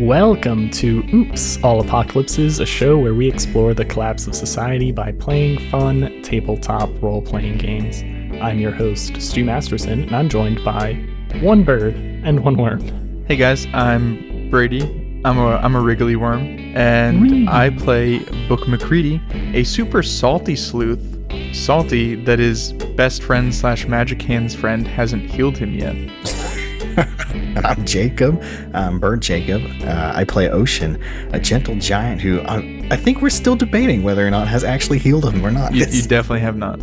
Welcome to Oops, All Apocalypses, a show where we explore the collapse of society by playing fun tabletop role-playing games. I'm your host, Stu Masterson, and I'm joined by one bird and one worm. Hey guys, I'm Brady. I'm a wriggly worm, and I play Book McCready, a super salty sleuth. Salty that his best friend / magic hands friend hasn't healed him yet. I'm Jacob. I'm Bird Jacob. I play Ocean, a gentle giant who I think we're still debating whether or not has actually healed him or not. You definitely have not.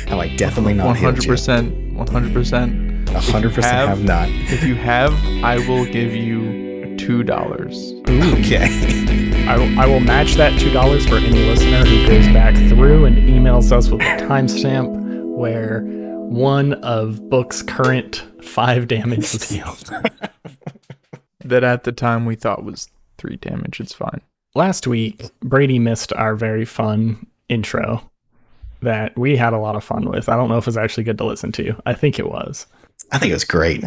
Oh, I definitely not 100%. 100%. 100% have not. If you have, I will give you $2. Okay. I will match that $2 for any listener who goes back through and emails us with a timestamp where one of Book's current 5 damage was healed. That at the time we thought was 3 damage. It's fine. Last week, Brady missed our very fun intro that we had a lot of fun with. I don't know if it was actually good to listen to. I think it was. I think it was great.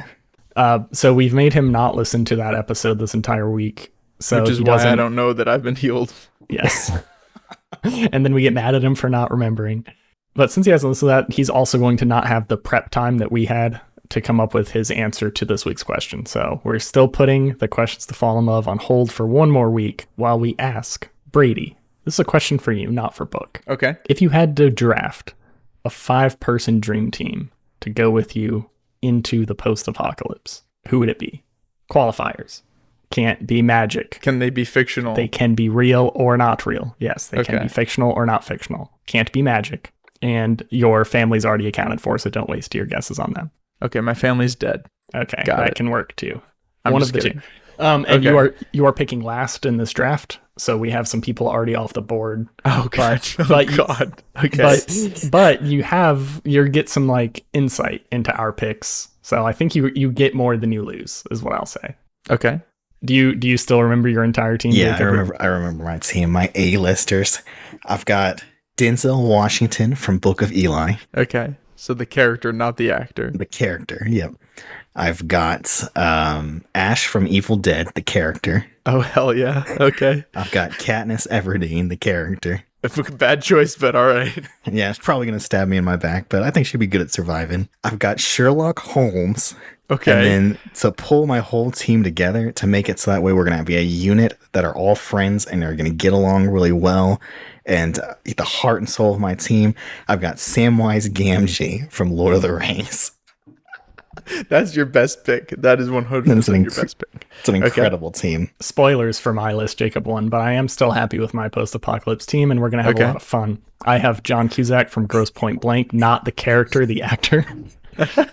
So we've made him not listen to that episode this entire week. So which is why I don't know that I've been healed. Yes. And then we get mad at him for not remembering. But since he hasn't listened to that, he's also going to not have the prep time that we had to come up with his answer to this week's question. So we're still putting the questions to fall in love on hold for one more week while we ask Brady. This is a question for you, not for Book. Okay. If you had to draft a 5-person dream team to go with you into the post-apocalypse, who would it be? Qualifiers. Can't be magic. Can they be fictional? They can be real or not real. Yes, they can be fictional or not fictional. Can't be magic. And your family's already accounted for, so don't waste your guesses on them. Okay, my family's dead. Okay, Got that it. can work too. I'm One just of the kidding. two. And Okay. you are picking last in this draft, so we have some people already off the board. Oh god. God. Okay. But you get some like insight into our picks. So I think you get more than you lose, is what I'll say. Okay. Do you still remember your entire team? Yeah, Jacob? I remember my team, my A-listers. I've got Denzel Washington from Book of Eli. Okay. So the character, not the actor. The character, yep. I've got Ash from Evil Dead, the character. Oh hell yeah. Okay. I've got Katniss Everdeen, the character. Bad choice, but all right. Yeah, it's probably going to stab me in my back, but I think she'd be good at surviving. I've got Sherlock Holmes. Okay. And then to pull my whole team together to make it so that way we're going to be a unit that are all friends and are going to get along really well. And the heart and soul of my team, I've got Samwise Gamgee from Lord of the Rings. That's your best pick. That is 100% your best pick. It's an incredible team. Spoilers for my list, Jacob won, but I am still happy with my post-apocalypse team, and we're going to have a lot of fun. I have John Cusack from Grosse Point Blank, not the character, the actor,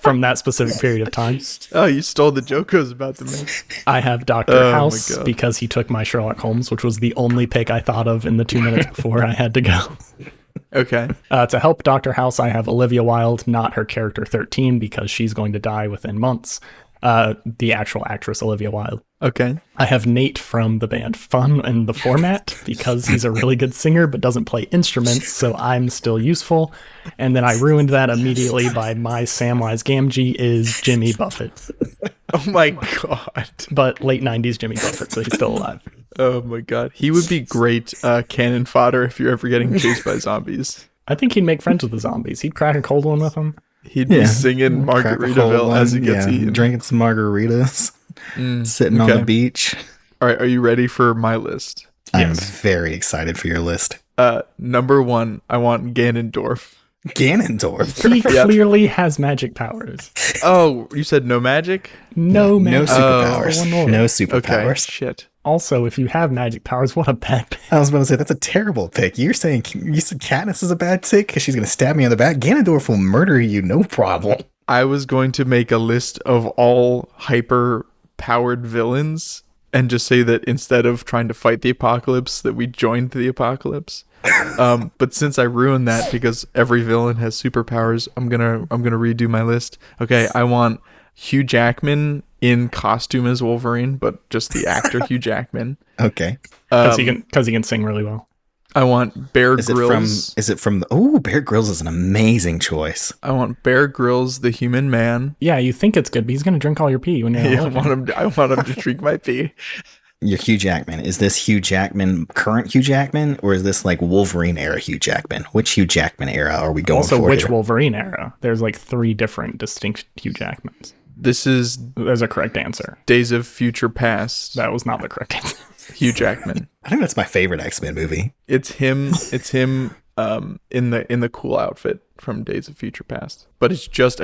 from that specific period of time. Oh, you stole the joke I was about to make. I have Dr. House because he took my Sherlock Holmes, which was the only pick I thought of in the 2 minutes before I had to go. Okay. To help Dr. House, I have Olivia Wilde, not her character 13, because she's going to die within months. The actual actress, Olivia Wilde. Okay. I have Nate from the band Fun in the Format, because he's a really good singer but doesn't play instruments, so I'm still useful. And then I ruined that immediately by my Samwise Gamgee is Jimmy Buffett. Oh my god. But late 90s Jimmy Buffett, so he's still alive. Oh my god. He would be great cannon fodder if you're ever getting chased by zombies. I think he'd make friends with the zombies. He'd crack a cold one with them. He'd be singing Margaritaville as he gets eaten. Drinking some margaritas, sitting on the beach. All right, are you ready for my list? I'm very excited for your list. Number 1, I want Ganondorf. Ganondorf? He clearly has magic powers. Oh, you said no magic? No magic. Superpowers. No superpowers. Okay, shit. Also, if you have magic powers, what a bad pick. I was about to say, that's a terrible pick. You said Katniss is a bad pick because she's going to stab me in the back. Ganondorf will murder you, no problem. I was going to make a list of all hyper-powered villains and just say that instead of trying to fight the apocalypse, that we joined the apocalypse. But since I ruined that because every villain has superpowers, I'm gonna redo my list. Okay, I want Hugh Jackman in costume as Wolverine, but just the actor Hugh Jackman. Okay. Because he can sing really well. I want Bear Grylls. Bear Grylls is an amazing choice. I want Bear Grylls, the Human Man. Yeah, you think it's good, but he's going to drink all your pee when you're I want him to drink my pee. You're Hugh Jackman. Is this Hugh Jackman, current Hugh Jackman, or is this like Wolverine era Hugh Jackman? Which Hugh Jackman era are we going Also, for? which here? Wolverine era? There's like 3 different distinct Hugh Jackmans. This is There's a correct answer. Days of Future Past. That was not the correct answer. Hugh Jackman. I think that's my favorite X-Men movie. It's him. It's him. In the cool outfit from Days of Future Past. But it's just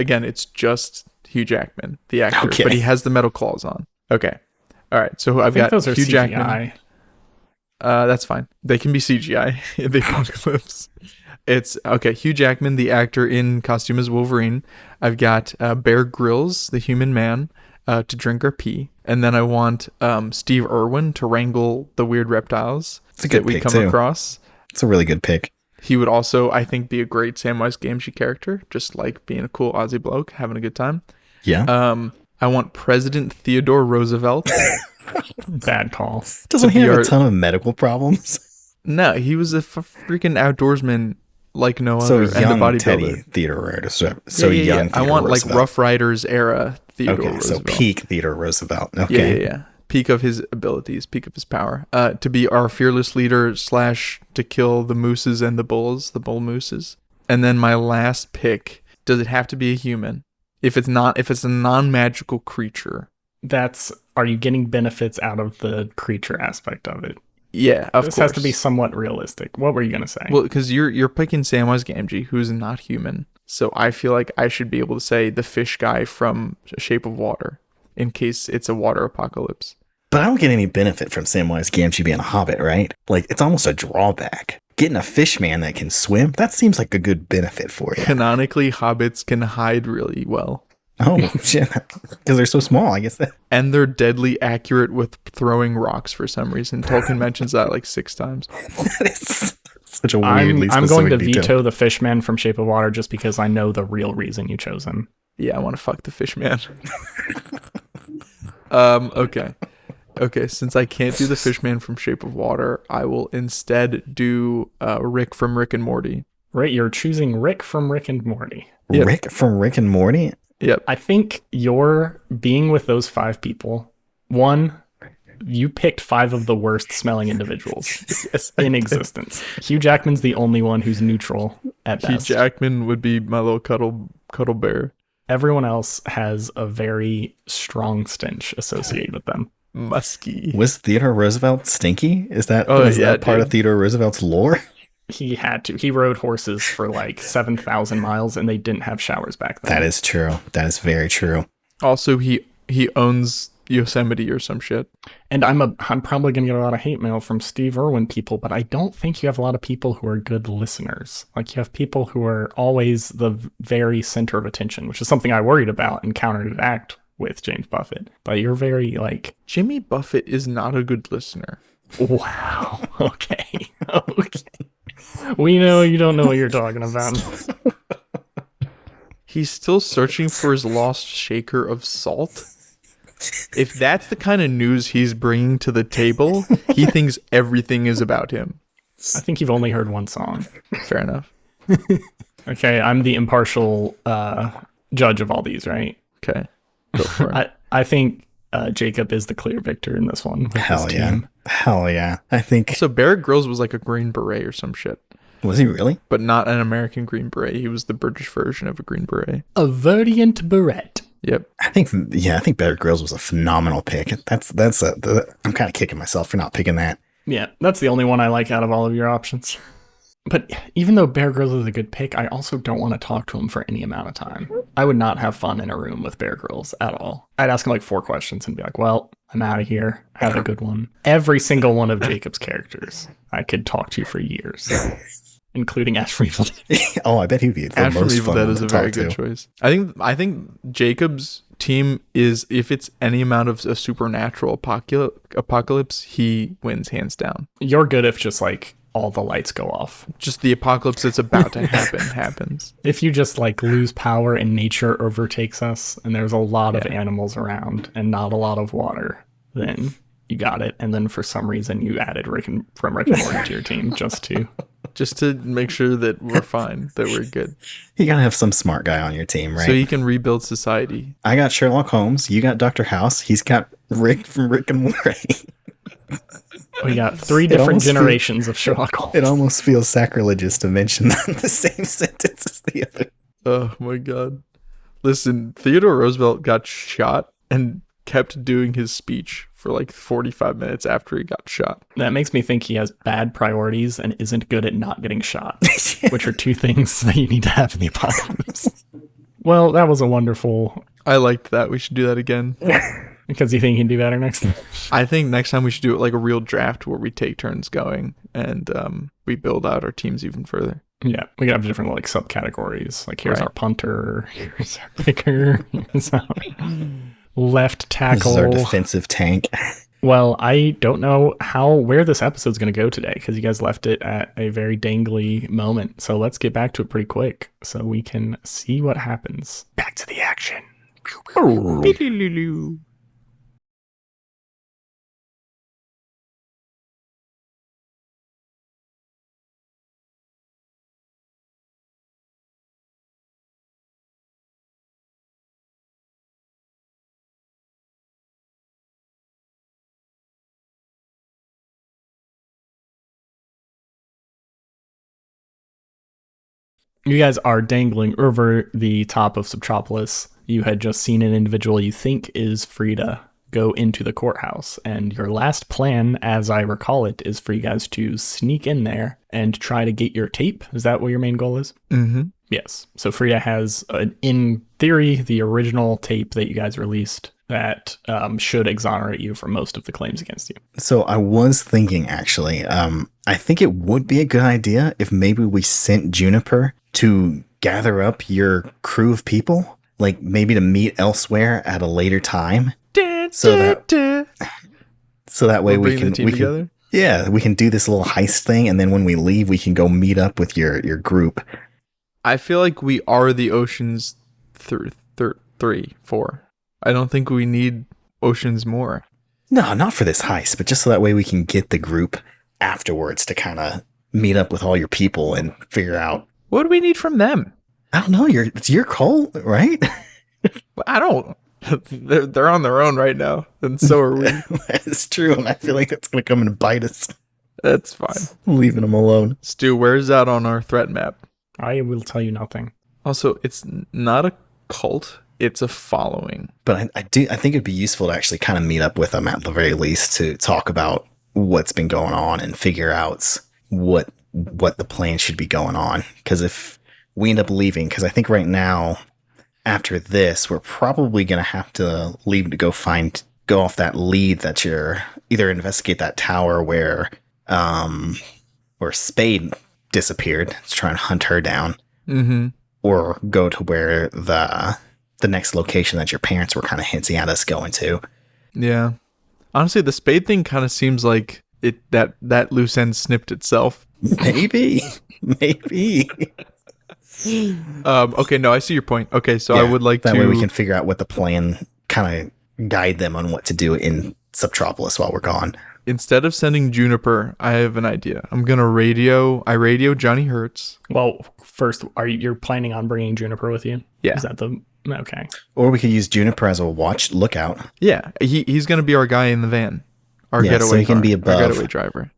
Hugh Jackman, the actor. Okay. But he has the metal claws on. Okay. All right. So I've got those are Hugh CGI. Jackman. That's fine. They can be CGI in the apocalypse. It's okay. Hugh Jackman, the actor in costume as Wolverine. I've got Bear Grylls, the human man, to drink our pee. And then I want Steve Irwin to wrangle the weird reptiles It's a good that we pick, come too. across. It's a really good pick. He would also, I think, be a great Samwise Gamgee character, just like being a cool Aussie bloke, having a good time. Yeah. I want President Theodore Roosevelt. Bad call. Doesn't he be have our- a ton of medical problems? No, he was a freaking outdoorsman like no So other, and a young bodybuilder. Teddy Theodore Roosevelt. So Yeah. young. I Theodore want like Roosevelt. Rough Riders era Theodore Okay, so Roosevelt. peak Theodore Roosevelt. Okay. Yeah. Peak of his abilities, peak of his power. To be our fearless leader / to kill the mooses and the bulls, the bull mooses. And then my last pick, does it have to be a human? If it's a non-magical creature. Are you getting benefits out of the creature aspect of it? Yeah, of This course. has to be somewhat realistic. What were you going to say? Well, because you're picking Samwise Gamgee, who's not human. So I feel like I should be able to say the fish guy from Shape of Water, in case it's a water apocalypse. But I don't get any benefit from Samwise Gamgee being a hobbit, right? Like, it's almost a drawback. Getting a fish man that can swim, that seems like a good benefit for you. Canonically, hobbits can hide really well. Oh, shit. Because they're so small, I guess. And they're deadly accurate with throwing rocks for some reason. Tolkien mentions that like 6 times. That is such a weirdly I'm going to specific detail. veto the Fishman from Shape of Water just because I know the real reason you chose him. Yeah, I want to fuck the fish man. Okay, since I can't do the fish man from Shape of Water, I will instead do Rick from Rick and Morty. Right, you're choosing Rick from Rick and Morty. Yep. Rick from Rick and Morty? Yep. I think you're being with those 5 people. One, you picked 5 of the worst smelling individuals Yes, in existence. Hugh Jackman's the only one who's neutral at Hugh best. Jackman would be my little cuddle bear. Everyone else has a very strong stench associated with them. Musky. Was Theodore Roosevelt stinky? Is that, Oh, is yeah, that part dude. of Theodore Roosevelt's lore? He had to. He rode horses for like 7,000 miles and they didn't have showers back then. That is true. That is very true. Also, he owns Yosemite or some shit. And I'm probably going to get a lot of hate mail from Steve Irwin people, but I don't think you have a lot of people who are good listeners. Like you have people who are always the very center of attention, which is something I worried about and counteract with James Buffett. But you're very like, Jimmy Buffett is not a good listener. wow, okay. We know you don't know what you're talking about. He's still searching for his lost shaker of salt. If that's the kind of news he's bringing to the table, he thinks everything is about him. I think you've only heard one song. Fair enough. Okay, I'm the impartial judge of all these, right? Okay. Go for it. I think Jacob is the clear victor in this one. with Hell this yeah. team. Hell yeah. I think. So Bear Grylls was like a Green Beret or some shit, Was he really? but not an American Green Beret. He was the British version of a Green Beret. A Verdiant Beret. Yep. I think Bear Grylls was a phenomenal pick. I'm kind of kicking myself for not picking that. Yeah, that's the only one I like out of all of your options. But even though Bear Grylls is a good pick, I also don't want to talk to him for any amount of time. I would not have fun in a room with Bear Grylls at all. I'd ask him like 4 questions and be like, well, I'm out of here. Have a good one. Every single one of Jacob's characters, I could talk to for years, including Ash Reeves. Oh, I bet he'd be the Ash from most Evil fun Dead one is to a very talk good to. choice. I think Jacob's team is, if it's any amount of a supernatural apocalypse, he wins hands down. You're good if just like all the lights go off. Just the apocalypse that's about to happen happens. If you just like lose power and nature overtakes us and there's a lot of Yeah. animals around and not a lot of water, then you got it. And then for some reason you added Rick and Morty to your team just to make sure that we're fine, that we're good. You gotta have some smart guy on your team, right? So you can rebuild society. I got Sherlock Holmes. You got Dr. House. He's got Rick from Rick and Morty. We got three different generations of Sherlock Holmes. It almost feels sacrilegious to mention the same sentence as the other. Oh my god. Listen, Theodore Roosevelt got shot and kept doing his speech for like 45 minutes after he got shot. That makes me think he has bad priorities and isn't good at not getting shot, which are two things that you need to have in the apocalypse. Well, that was a wonderful... I liked that. We should do that again. Because you think you can do better next time? I think next time we should do it like a real draft where we take turns going and we build out our teams even further. Yeah, we could have different like subcategories. Like here's Right. our punter, here's our kicker, here's our left tackle. This is our defensive tank. Well, I don't know where this episode's going to go today because you guys left it at a very dangly moment. So let's get back to it pretty quick so we can see what happens. Back to the action. You guys are dangling over the top of Subtropolis. You had just seen an individual you think is free to go into the courthouse. And your last plan, as I recall it, is for you guys to sneak in there and try to get your tape. Is that what your main goal is? Mm-hmm. Yes. So Frida has, in theory, the original tape that you guys released that should exonerate you from most of the claims against you. So I was thinking, actually, I think it would be a good idea if maybe we sent Juniper to gather up your crew of people, like maybe to meet elsewhere at a later time. So that way we can together. Yeah, we can do this little heist thing, and then when we leave, we can go meet up with your group. I feel like we are the Oceans 3, 4. I don't think we need Oceans more. No, not for this heist, but just so that way we can get the group afterwards to kind of meet up with all your people and figure out. What do we need from them? I don't know. It's your call, right? I don't. They're on their own right now, and so are we. That's true, and I feel like that's going to come and bite us. That's fine. Leaving them alone. Stu, where's that on our threat map? I will tell you nothing. Also, it's not a cult. It's a following. But I think it'd be useful to actually kind of meet up with them at the very least to talk about what's been going on and figure out what the plan should be going on. Because if we end up leaving, because I think right now, after this, we're probably going to have to leave to go off that lead that you're either investigate that tower where Spade disappeared to try and hunt her down, or go to where the next location that your parents were kind of hinting at us going to. Yeah. Honestly, the Spade thing kind of seems like that loose end snipped itself. Maybe. Okay, no, I see your point. Okay, so Yeah, I would like that to... way we can figure out what the plan, kind of guide them on what to do in Subtropolis while we're gone. Instead of sending Juniper, I have an idea. I'm going to radio Johnny Hertz. Well, first, you're planning on bringing Juniper with you? Yeah. Is that the... Okay. Or we could use Juniper as a lookout. Yeah, he's going to be our guy in the van. Our getaway so he can car, be above. our getaway driver.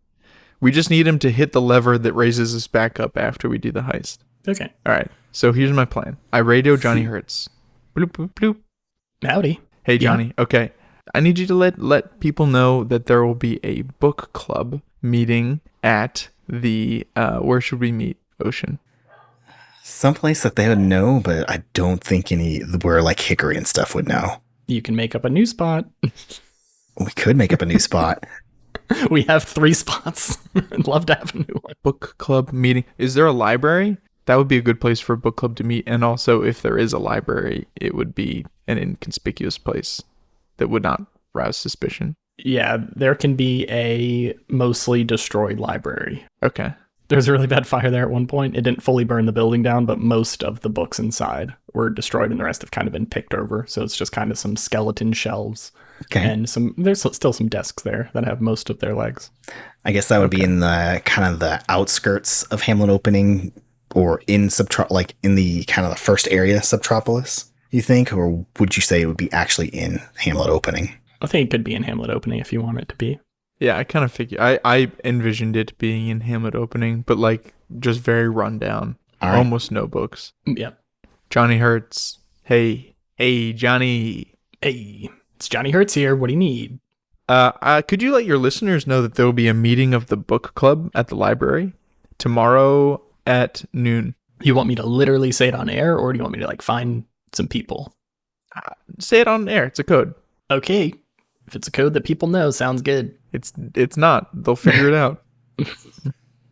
We just need him to hit the lever that raises us back up after we do the heist. Okay. All right, so here's my plan. I radio Johnny Hertz. Bloop, bloop, bloop. Howdy. Hey, Johnny. Yeah. Okay. I need you to let people know that there will be a book club meeting at the, where should we meet, Ocean? Someplace that they would know, but I don't think where like Hickory and stuff would know. You can make up a new spot. We could make up a new spot. We have 3 spots. I'd love to have a new one. Book club meeting. Is there a library? That would be a good place for a book club to meet. And also, if there is a library, it would be an inconspicuous place that would not rouse suspicion. Yeah, there can be a mostly destroyed library. Okay. There's a really bad fire there at one point. It didn't fully burn the building down, but most of the books inside were destroyed and the rest have kind of been picked over. So it's just kind of some skeleton shelves. Okay. And there's still some desks there that have most of their legs. I guess that would be in the kind of the outskirts of Hamlet Opening, or in in the kind of the first area, Subtropolis, you think? Or would you say it would be actually in Hamlet Opening? I think it could be in Hamlet Opening if you want it to be. Yeah, I kind of figured. I envisioned it being in Hamlet opening, but like just very run down. All right. Almost no books. Yep. Johnny Hurts. Hey, Johnny. Hey, it's Johnny Hurts here. What do you need? Could you let your listeners know that there will be a meeting of the book club at the library tomorrow at noon? You want me to literally say it on air, or do you want me to like find some people? Say it on air. It's a code. Okay. If it's a code that people know, sounds good. It's not. They'll figure it out.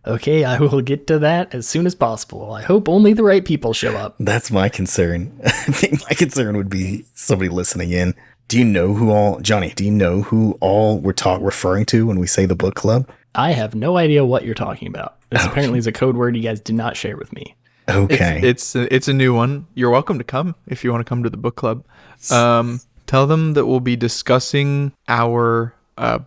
Okay, I will get to that as soon as possible. I hope only the right people show up. That's my concern. I think my concern would be somebody listening in. Do you know who all, Johnny, do you know who all we're referring to when we say the book club? I have no idea what you're talking about. This apparently is a code word you guys did not share with me. Okay. It's a new one. You're welcome to come if you want to come to the book club. Tell them that we'll be discussing our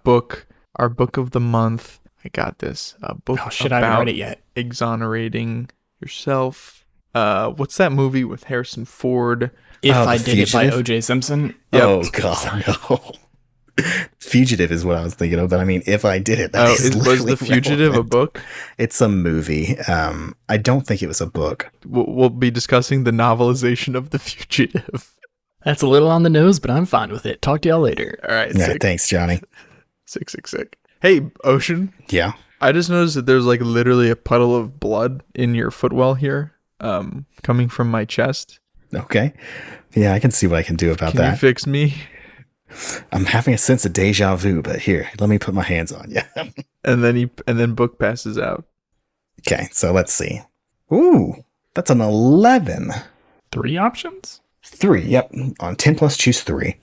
book of the month. I got this. A book I haven't read it yet. Exonerating yourself. What's that movie with Harrison Ford? If Oh, I The Did It by Fugitive? O.J. Simpson. Yep. Oh, God, no. Fugitive is what I was thinking of, but I mean, if I did it, that is Was literally The Fugitive relevant. a book? It's a movie. I don't think it was a book. We'll be discussing the novelization of The Fugitive. That's a little on the nose, but I'm fine with it. Talk to y'all later. All right. Yeah, thanks, Johnny. Sick. Hey, Ocean. Yeah. I just noticed that there's like literally a puddle of blood in your footwell here, coming from my chest. Okay. Yeah, I can see what I can do about Can you that. fix me? I'm having a sense of deja vu, but here, let me put my hands on you. And then Book passes out. Okay, so let's see. Ooh, that's an 11. 3 options? 3, yep. On 10 plus, choose 3.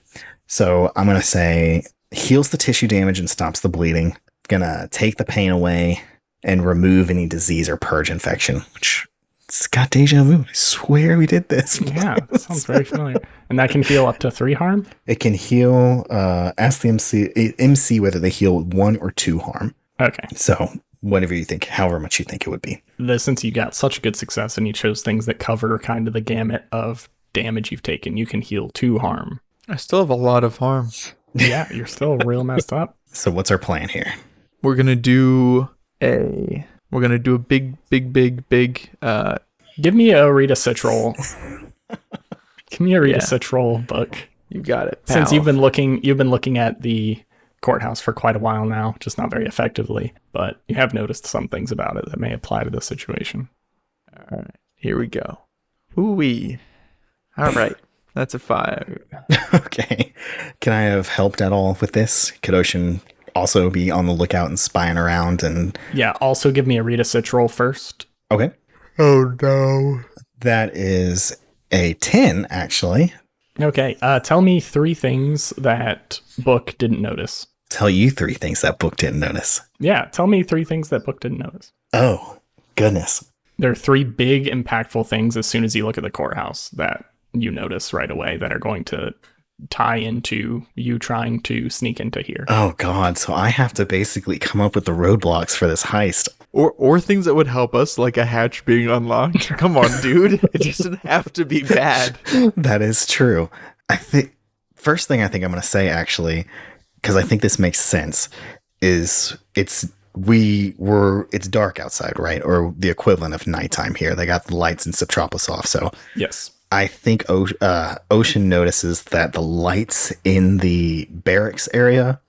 So I'm going to say heals the tissue damage and stops the bleeding. Gonna take the pain away and remove any disease or purge infection, which it's got deja vu. I swear we did this. Yeah, that sounds very familiar. And that can heal up to 3 harm? It can heal, ask the MC whether they heal 1 or 2 harm. Okay. So whatever you think, however much you think it would be. Since you got such good success and you chose things that cover kind of the gamut of damage you've taken, you can heal 2 harm. I still have a lot of harm. Yeah, you're still real messed up. So what's our plan here? We're gonna do a big. Give me a Rita Citrol. Give me a Rita Citrol book. You got it. Since pal. you've been looking at the courthouse for quite a while now, just not very effectively, but you have noticed some things about it that may apply to this situation. All right, here we go. Ooh-wee. All right, that's a 5. Okay. Can I have helped at all with this? Could Ocean also be on the lookout and spying around and... Yeah, also give me a Rita Citrol first. Okay. Oh no. That is a 10, actually. Okay, tell me 3 things that Book didn't notice. Tell you 3 things that book didn't notice. Yeah, tell me 3 things that Book didn't notice. Oh, goodness. There are 3 big, impactful things as soon as you look at the courthouse that you notice right away that are going to tie into you trying to sneak into here. Oh, God. So I have to basically come up with the roadblocks for this heist. Or things that would help us, like a hatch being unlocked. Come on, dude. It doesn't have to be bad. That is true. I think first thing I think I'm going to say, actually, because I think this makes sense, is it's dark outside, right? Or the equivalent of nighttime here. They got the lights in Subtropolis off. So Yes. I think Ocean notices that the lights in the barracks area,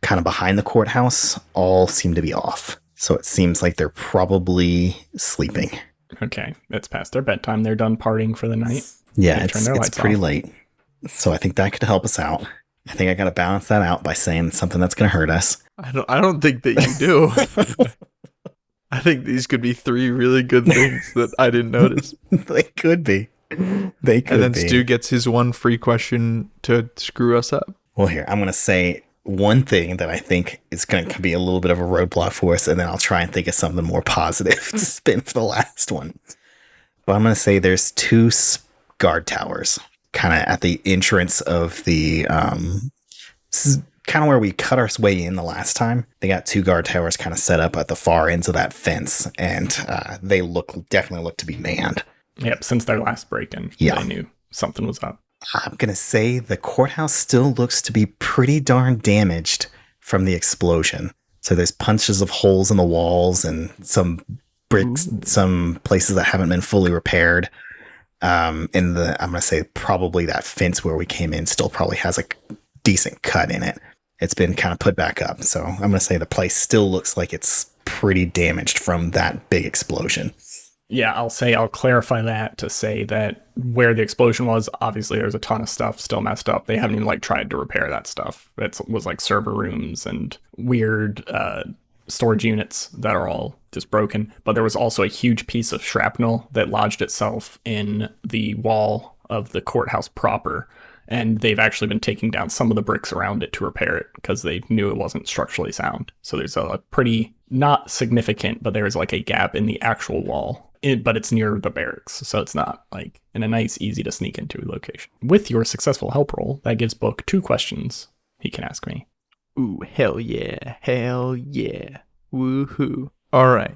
kind of behind the courthouse, all seem to be off. So it seems like they're probably sleeping. Okay, it's past their bedtime. They're done partying for the night. Yeah, They turn their it's lights pretty off. late. So I think that could help us out. I think I got to balance that out by saying something that's going to hurt us. I don't think that you do. I think these could be 3 really good things that I didn't notice. They could be. They could And then be. Stu gets his 1 free question to screw us up. Well, here, I'm going to say one thing that I think is going to be a little bit of a roadblock for us, and then I'll try and think of something more positive to spin for the last one. But I'm going to say there's 2 guard towers kind of at the entrance of the... this is kind of where we cut our way in the last time. They got 2 guard towers kind of set up at the far ends of that fence, and they definitely look to be manned. Yep, since their last break-in, Yeah. they knew something was up. I'm going to say the courthouse still looks to be pretty darn damaged from the explosion. So there's punches of holes in the walls and some bricks, some places that haven't been fully repaired. I'm going to say probably that fence where we came in still probably has a decent cut in it. It's been kind of put back up. So I'm going to say the place still looks like it's pretty damaged from that big explosion. Yeah, I'll clarify that to say that where the explosion was, obviously there's a ton of stuff still messed up. They haven't even like tried to repair that stuff. It was like server rooms and weird storage units that are all just broken. But there was also a huge piece of shrapnel that lodged itself in the wall of the courthouse proper. And they've actually been taking down some of the bricks around it to repair it because they knew it wasn't structurally sound. So there's a pretty, not significant, but there's like a gap in the actual wall. But it's near the barracks, so it's not like in a nice, easy to sneak into location. With your successful help roll, that gives Book 2 questions he can ask me. Ooh, hell yeah. Hell yeah. Woohoo. All right.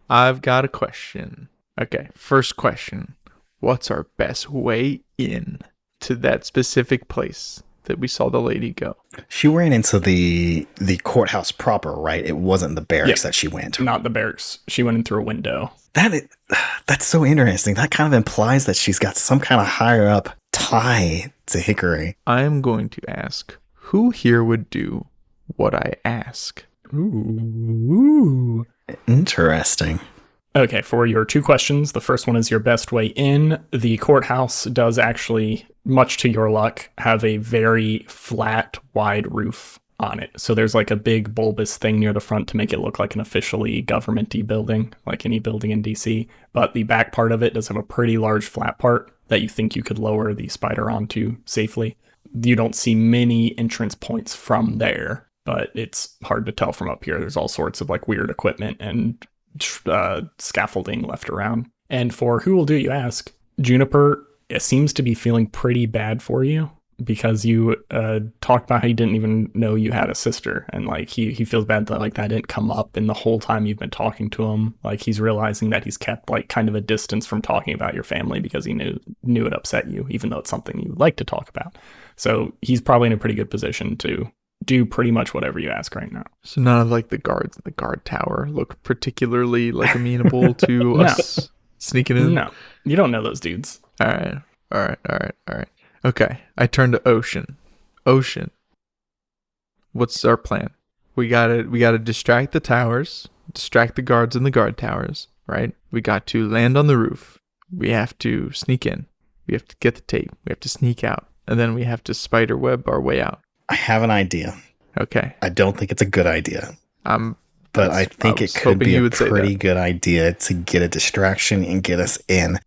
I've got a question. Okay, first question. What's our best way in to that specific place that we saw the lady go? She ran into the courthouse proper, right? It wasn't the barracks that she went. Not the barracks. She went in through a window. That's so interesting. That kind of implies that she's got some kind of higher up tie to Hickory. I'm going to ask, who here would do what I ask? Ooh. Interesting. Okay, for your 2 questions, the first one is your best way in. The courthouse does actually, much to your luck, have a very flat, wide roof on it. So there's like a big bulbous thing near the front to make it look like an officially government-y building, like any building in DC. But the back part of it does have a pretty large flat part that you think you could lower the spider onto safely. You don't see many entrance points from there, but it's hard to tell from up here. There's all sorts of like weird equipment and scaffolding left around. And for who will do, you ask, Juniper seems to be feeling pretty bad for you because you talked about how you didn't even know you had a sister, and like he feels bad that like that didn't come up in the whole time you've been talking to him. Like he's realizing that he's kept like kind of a distance from talking about your family because he knew it upset you, even though it's something you like to talk about. So he's probably in a pretty good position to do pretty much whatever you ask right now. So none of like the guards in the guard tower look particularly like amenable to us sneaking in? No, you don't know those dudes. All right. Okay, I turn to Ocean. Ocean, what's our plan? We gotta distract the towers, distract the guards in the guard towers, right? We got to land on the roof. We have to sneak in. We have to get the tape. We have to sneak out. And then we have to spider web our way out. I have an idea. Okay. I don't think it's a good idea. But I think it could be a pretty good idea to get a distraction and get us in.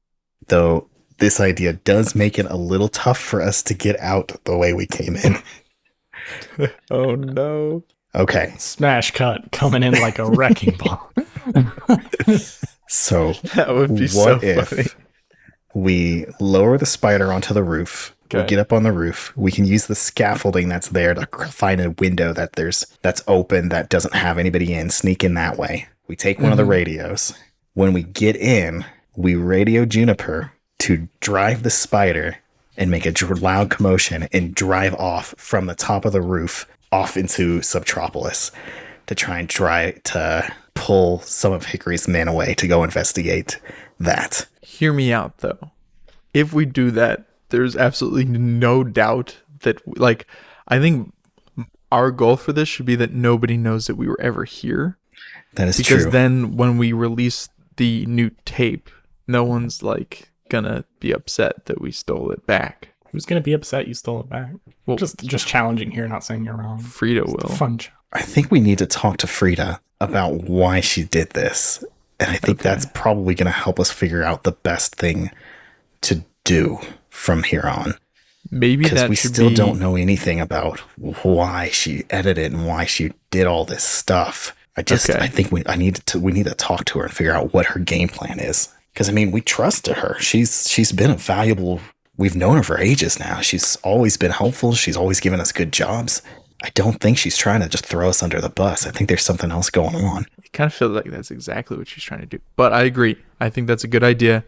Though this idea does make it a little tough for us to get out the way we came in. Oh no. Okay. Smash cut coming in like a wrecking ball. So That would be so funny. We lower the spider onto the roof? Okay. We get up on the roof. We can use the scaffolding that's there to find a window that's open that doesn't have anybody in. Sneak in that way. We take one of the radios. When we get in, we radio Juniper to drive the spider and make a loud commotion and drive off from the top of the roof off into Subtropolis to try to pull some of Hickory's men away to go investigate that. Hear me out though. If we do that, there's absolutely no doubt that like I think our goal for this should be that nobody knows that we were ever here. That is true. Because then when we release the new tape, no one's like gonna be upset that we stole it back. Who's gonna be upset you stole it back? Well, just challenging here, not saying you're wrong. Frida will. Fun. I think we need to talk to Frida about why she did this. And I think that's probably going to help us figure out the best thing to do from here on. Maybe that because we still don't know anything about why she edited and why she did all this stuff. I think we need to talk to her and figure out what her game plan is. Because I mean, we trusted her. She's been a valuable. We've known her for ages now. She's always been helpful. She's always given us good jobs. I don't think she's trying to just throw us under the bus. I think there's something else going on. It kind of feels like that's exactly what she's trying to do. But I agree. I think that's a good idea.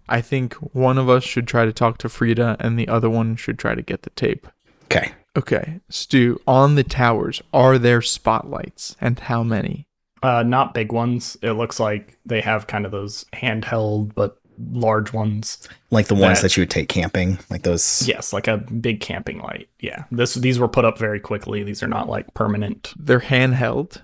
I think one of us should try to talk to Frida and the other one should try to get the tape. Okay. Okay, Stu, on the towers, are there spotlights, and how many? Not big ones. It looks like they have kind of those handheld but large ones. Like the ones that you would take camping, like those. Yes, like a big camping light. Yeah, these were put up very quickly. These are not like permanent. They're handheld?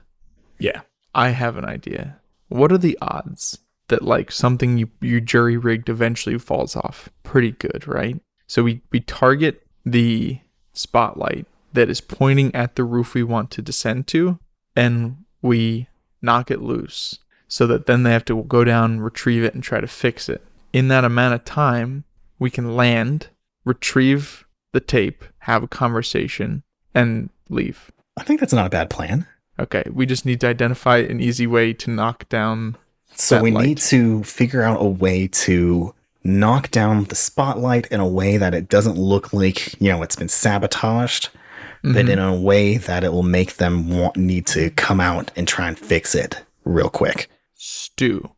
Yeah. I have an idea. What are the odds that like something you jury rigged eventually falls off? Pretty good, right? So we target the spotlight that is pointing at the roof we want to descend to, and we knock it loose so that then they have to go down, retrieve it, and try to fix it. In that amount of time, we can land, retrieve the tape, have a conversation, and leave. I think that's not a bad plan. Okay, we just need to identify an easy way to knock down. So we need to figure out a way to knock down the spotlight in a way that it doesn't look like, it's been sabotaged, but in a way that it will make them need to come out and try and fix it real quick. Stu,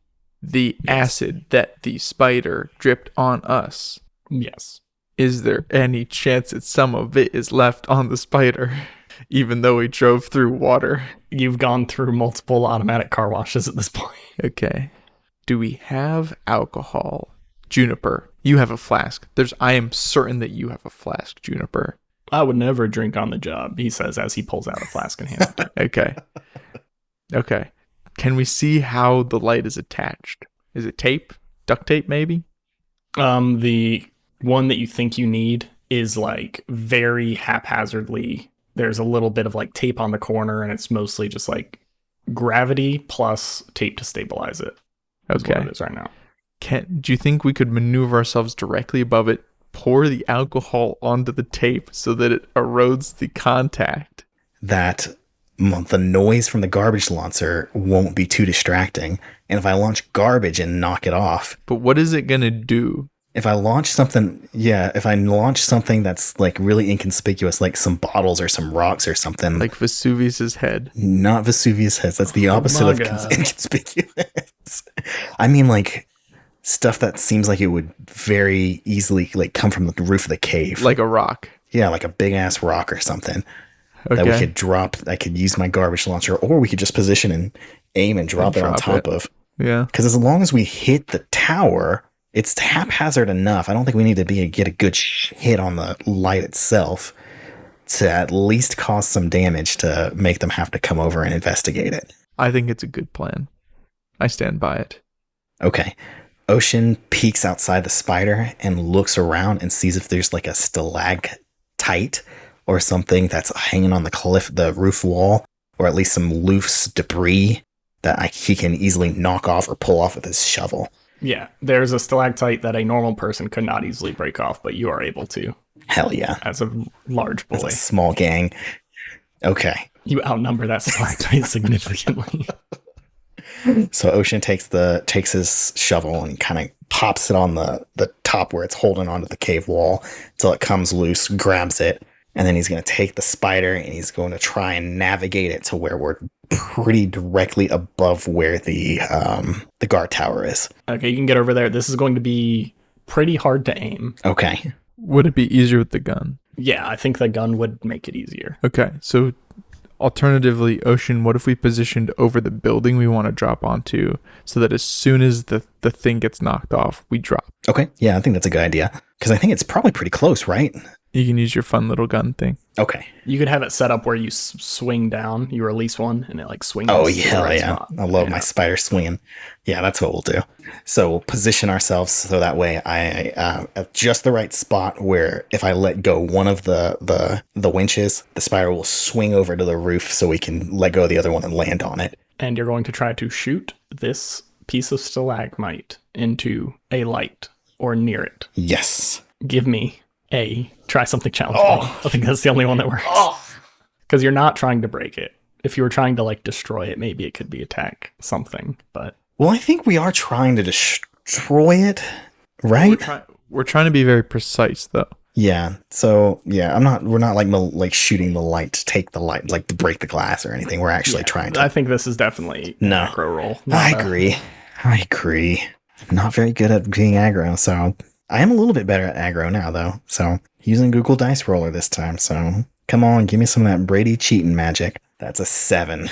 the acid that the spider dripped on us. Yes. Is there any chance that some of it is left on the spider, even though we drove through water? You've gone through multiple automatic car washes at this point. Okay. Do we have alcohol? Juniper, you have a flask. I am certain that you have a flask, Juniper. I would never drink on the job, he says as he pulls out a flask and hands it. Okay. Okay. Can we see how the light is attached? Is it tape? Duct tape, maybe? The one that you think you need is like very haphazardly. There's a little bit of like tape on the corner, and it's mostly just like gravity plus tape to stabilize it. That's okay. What it is right now. Do you think we could maneuver ourselves directly above it, pour the alcohol onto the tape so that it erodes the contact? That the noise from the garbage launcher won't be too distracting. And if I launch garbage and knock it off. But what is it going to do? If I launch something that's like really inconspicuous, like some bottles or some rocks or something. Like Vesuvius's head. Not Vesuvius' head. That's the opposite of inconspicuous. I mean, like stuff that seems like it would very easily like come from the roof of the cave. Like a rock. Yeah, like a big ass rock or something. Okay. That we could drop. I could use my garbage launcher, or we could just position and aim and drop it on top of. Yeah. Because as long as we hit the tower, it's haphazard enough. I don't think we need to get a good hit on the light itself to at least cause some damage to make them have to come over and investigate it. I think it's a good plan. I stand by it. Okay. Ocean peeks outside the spider and looks around and sees if there's like a stalactite or something that's hanging on the roof wall, or at least some loose debris that he can easily knock off or pull off with his shovel. Yeah, there's a stalactite that a normal person could not easily break off, but you are able to. Hell yeah. As a large boy. As a small gang. Okay. You outnumber that stalactite significantly. So Ocean takes his shovel and kind of pops it on the top where it's holding onto the cave wall until it comes loose, grabs it, and then he's going to take the spider and he's going to try and navigate it to where we're pretty directly above where the guard tower is. Okay, you can get over there. This is going to be pretty hard to aim. Okay. Would it be easier with the gun? Yeah, I think the gun would make it easier. Okay, so alternatively, Ocean, what if we positioned over the building we want to drop onto so that as soon as the thing gets knocked off, we drop? Okay, yeah, I think that's a good idea. Because I think it's probably pretty close, right? You can use your fun little gun thing. Okay. You could have it set up where you swing down, you release one, and it like swings. Oh, hell right yeah. spot. I love my spider swinging. Yeah, that's what we'll do. So we'll position ourselves so that way I at just the right spot where if I let go one of the winches, the spider will swing over to the roof so we can let go of the other one and land on it. And you're going to try to shoot this piece of stalagmite into a light or near it. Yes. Give me try something challenging. Oh. I think that's the only one that works. Because you're not trying to break it. If you were trying to like destroy it, maybe it could be attack something. But well, I think we are trying to destroy it, right? We're trying to be very precise, though. Yeah. So yeah, we're not like shooting the light to take the light, like to break the glass or anything. We're actually trying to. I think this is definitely an aggro roll. I agree. I'm not very good at being aggro, so I am a little bit better at aggro now, though. So using Google Dice Roller this time. So Come on, give me some of that Brady cheating magic. That's a 7.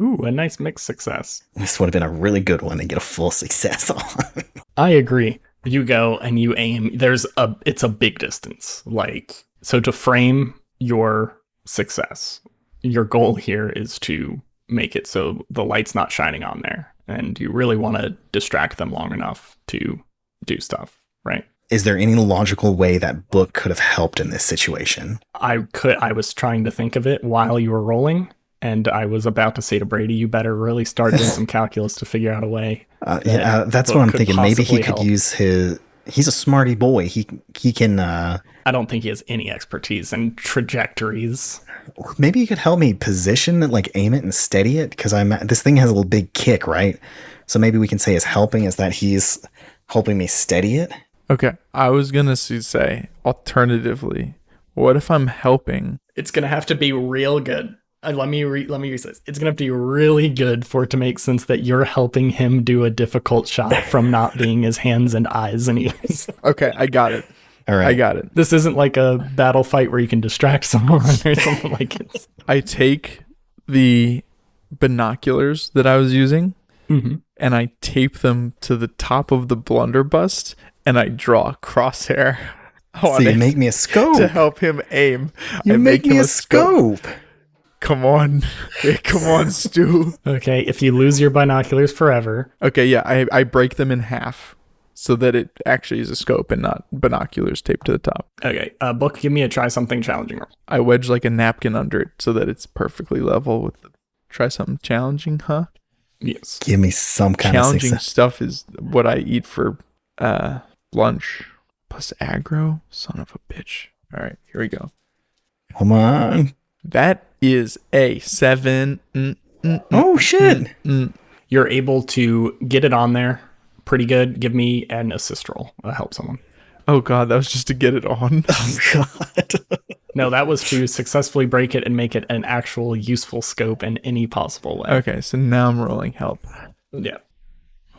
Ooh, a nice mixed success. This would have been a really good one to get a full success on. I agree. You go and you aim. It's a big distance. Like, so to frame your success, your goal here is to make it so the light's not shining on there. And you really want to distract them long enough to do stuff, right? Is there any logical way that book could have helped in this situation? I was trying to think of it while you were rolling. And I was about to say to Brady, you better really start doing some calculus to figure out a way. That's what I'm thinking. Maybe he could use his... He's a smarty boy. He can... I don't think he has any expertise in trajectories. Maybe you could help me position it, like aim it and steady it, because this thing has a little big kick, right? So maybe we can say his helping is that he's helping me steady it. Okay, I was gonna say, alternatively, what if I'm helping? It's gonna have to be real good. Let me use this. It's gonna have to be really good for it to make sense that you're helping him do a difficult shot from not being his hands and eyes and ears. Okay, I got it. All right, I got it. This isn't like a battle fight where you can distract someone or something like it. I take the binoculars that I was using, and I tape them to the top of the blunderbuss, and I draw a crosshair. So you make me a scope to help him aim. You make me a scope. Come on. Come on, Stu. Okay, if you lose your binoculars forever. Okay, yeah, I break them in half so that it actually is a scope and not binoculars taped to the top. Okay, Book, give me a try something challenging roll. I wedge like a napkin under it so that it's perfectly level with the... Try something challenging, huh? Yes. Give me some kind challenging of stuff is what I eat for lunch. Plus aggro? Son of a bitch. All right, here we go. Come on. That is a 7. Oh, shit. You're able to get it on there pretty good. Give me an assist roll. Help someone. Oh, God, that was just to get it on. Oh, God. No, that was to successfully break it and make it an actual useful scope in any possible way. Okay, so now I'm rolling help. Yeah.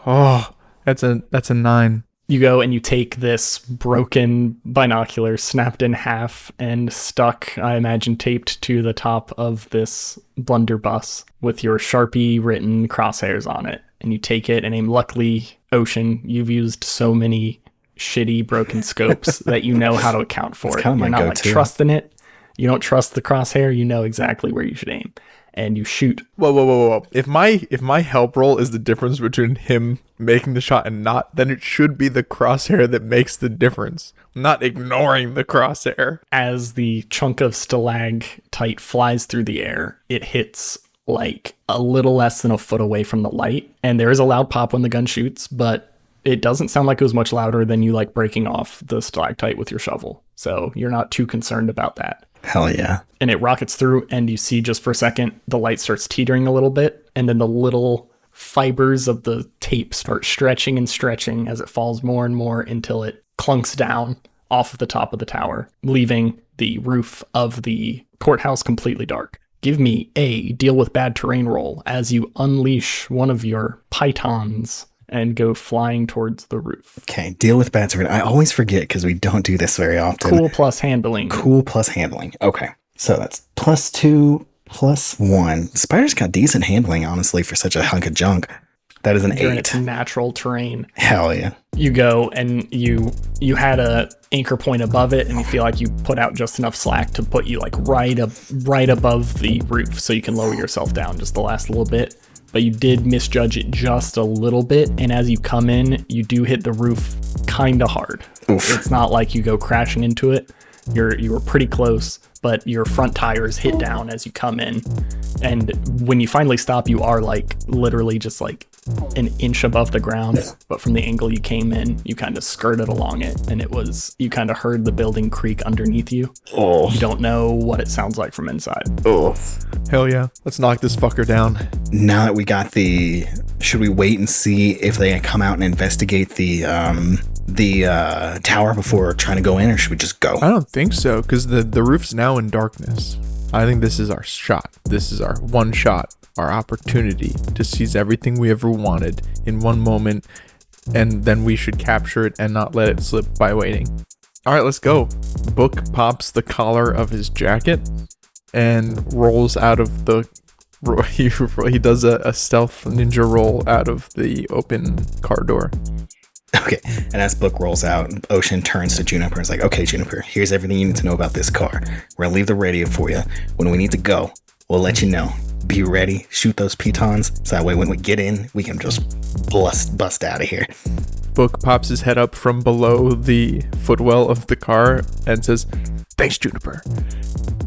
Oh, that's a 9. You go and you take this broken binocular, snapped in half, and stuck, I imagine, taped to the top of this blunderbuss with your Sharpie written crosshairs on it. And you take it and aim. Luckily, Ocean, you've used so many shitty broken scopes that you know how to account for it. You're not like trusting it. You don't trust the crosshair. You know exactly where you should aim. And you shoot. Whoa. If my help roll is the difference between him making the shot and not, then it should be the crosshair that makes the difference. I'm not ignoring the crosshair. As the chunk of stalactite flies through the air, it hits like a little less than a foot away from the light. And there is a loud pop when the gun shoots, but it doesn't sound like it was much louder than you like breaking off the stalactite with your shovel. So you're not too concerned about that. Hell yeah. And it rockets through, and you see just for a second, the light starts teetering a little bit, and then the little fibers of the tape start stretching and stretching as it falls more and more until it clunks down off of the top of the tower, leaving the roof of the courthouse completely dark. Give me a deal with bad terrain roll as you unleash one of your pythons and go flying towards the roof. Okay, deal with bad terrain. I always forget because we don't do this very often. Cool plus handling. Cool plus handling. Okay, so that's +2, +1. Spider's got decent handling, honestly, for such a hunk of junk. That is an You're 8. in its natural terrain. Hell yeah. You go and you had a anchor point above it, and you feel like you put out just enough slack to put you like right above the roof, so you can lower yourself down just the last little bit. But you did misjudge it just a little bit, and as you come in, you do hit the roof kind of hard. Oof. It's not like you go crashing into it. You were pretty close, but your front tires hit down as you come in. And when you finally stop, you are like literally just like an inch above the ground. But from the angle you came in, you kind of skirted along it, and you kind of heard the building creak underneath you. Oh. You don't know what it sounds like from inside. Oh. Hell yeah. Let's knock this fucker down. Now that we got should we wait and see if they come out and investigate the tower before trying to go in, or should we just go? I don't think so, because the roof's now in darkness. I think this is our shot. This is our one shot, our opportunity to seize everything we ever wanted in one moment, and then we should capture it and not let it slip by waiting. All right, let's go. Book pops the collar of his jacket and rolls out of the. He does a stealth ninja roll out of the open car door. Okay, and as Book rolls out, Ocean turns to Juniper and is like, okay, Juniper, here's everything you need to know about this car. We're going to leave the radio for you. When we need to go, we'll let you know. Be ready, shoot those pitons, so that way when we get in, we can just bust out of here. Book pops his head up from below the footwell of the car and says, thanks, Juniper.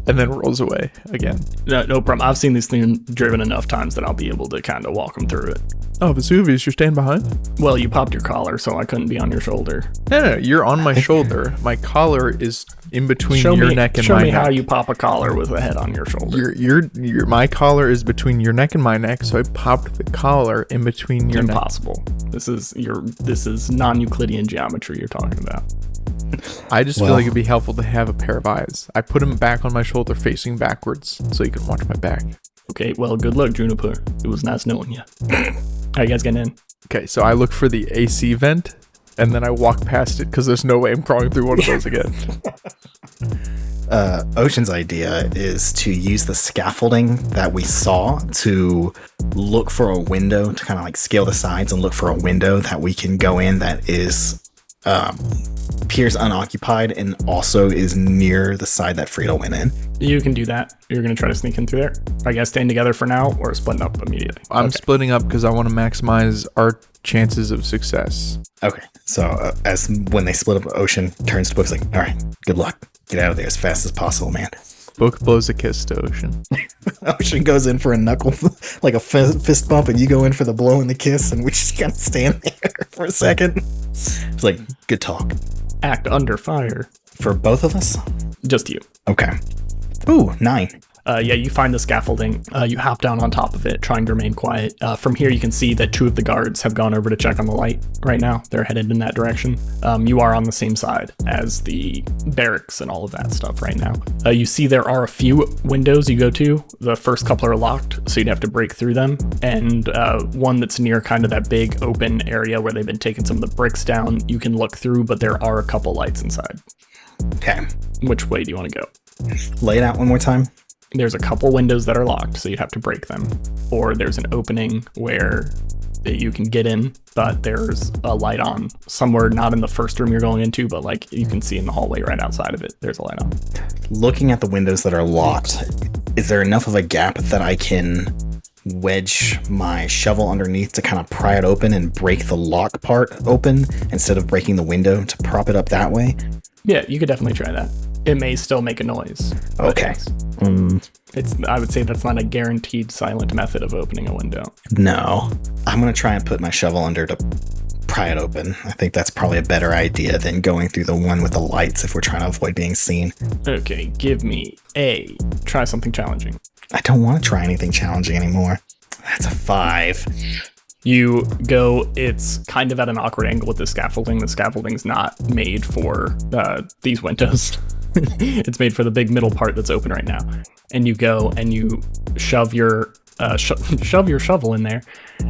And then rolls away again. No problem. I've seen this thing driven enough times that I'll be able to kind of walk him through it. Oh, Vesuvius, you're staying behind? Well, you popped your collar, so I couldn't be on your shoulder. No, you're on my shoulder. My collar is in between your neck and my neck. Show me how you pop a collar with a head on your shoulder. My collar is between your neck and my neck, so I popped the collar in between your neck. Impossible. This is non-Euclidean geometry you're talking about. I just feel like it'd be helpful to have a pair of eyes. I put him back on my shoulder facing backwards so you can watch my back. Okay, well, good luck, Juniper. It was nice knowing you. How you guys getting in? Okay, so I look for the AC vent, and then I walk past it because there's no way I'm crawling through one of those again. Ocean's idea is to use the scaffolding that we saw to look for a window, to kind of like scale the sides and look for a window that we can go in that is appears unoccupied and also is near the side that Frida went in. You can do that. You're going to try to sneak in through there? Are you guys staying together for now or splitting up immediately? I'm splitting up because I want to maximize our chances of success. Okay, so as when they split up, Ocean turns to Book's like, all right, good luck. Get out of there as fast as possible, man. Book blows a kiss to Ocean. Ocean goes in for a knuckle, like a fist bump, and you go in for the blow and the kiss, and we just kind of stand there for a second. It's like, good talk. Act under fire. For both of us? Just you. Okay. Ooh, 9. Yeah, you find the scaffolding. You hop down on top of it, trying to remain quiet. From here, you can see that 2 of the guards have gone over to check on the light right now. They're headed in that direction. You are on the same side as the barracks and all of that stuff right now. You see there are a few windows you go to. The first couple are locked, so you'd have to break through them. And one that's near kind of that big open area where they've been taking some of the bricks down, you can look through, but there are a couple lights inside. Okay. Which way do you want to go? Lay it out one more time. There's a couple windows that are locked, so you'd have to break them. Or there's an opening where you can get in, but there's a light on somewhere, not in the first room you're going into, but like you can see in the hallway right outside of it, there's a light on. Looking at the windows that are locked, is there enough of a gap that I can wedge my shovel underneath to kind of pry it open and break the lock part open instead of breaking the window to prop it up that way? Yeah, you could definitely try that. It may still make a noise. Okay. I would say that's not a guaranteed silent method of opening a window. No. I'm going to try and put my shovel under to pry it open. I think that's probably a better idea than going through the one with the lights if we're trying to avoid being seen. Okay, give me try something challenging. I don't want to try anything challenging anymore. That's a 5. You go, it's kind of at an awkward angle with the scaffolding. The scaffolding's not made for these windows. It's made for the big middle part that's open right now. And you go and you shove your shovel in there,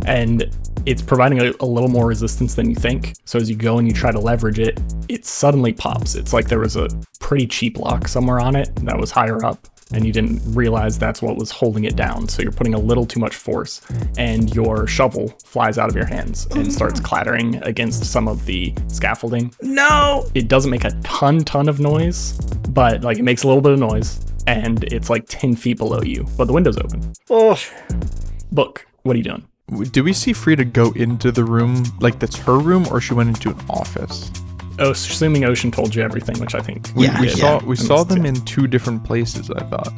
and it's providing a little more resistance than you think. So as you go and you try to leverage it, it suddenly pops. It's like there was a pretty cheap lock somewhere on it that was higher up, and you didn't realize that's what was holding it down. So you're putting a little too much force, and your shovel flies out of your hands and starts clattering against some of the scaffolding. No! It doesn't make a ton of noise, but like it makes a little bit of noise, and it's like 10 feet below you, but the window's open. Oh. Book, what are you doing? Do we see Frida go into the room like that's her room, or she went into an office? Oh, assuming Ocean told you everything, which I think we saw them in 2 different places, I thought.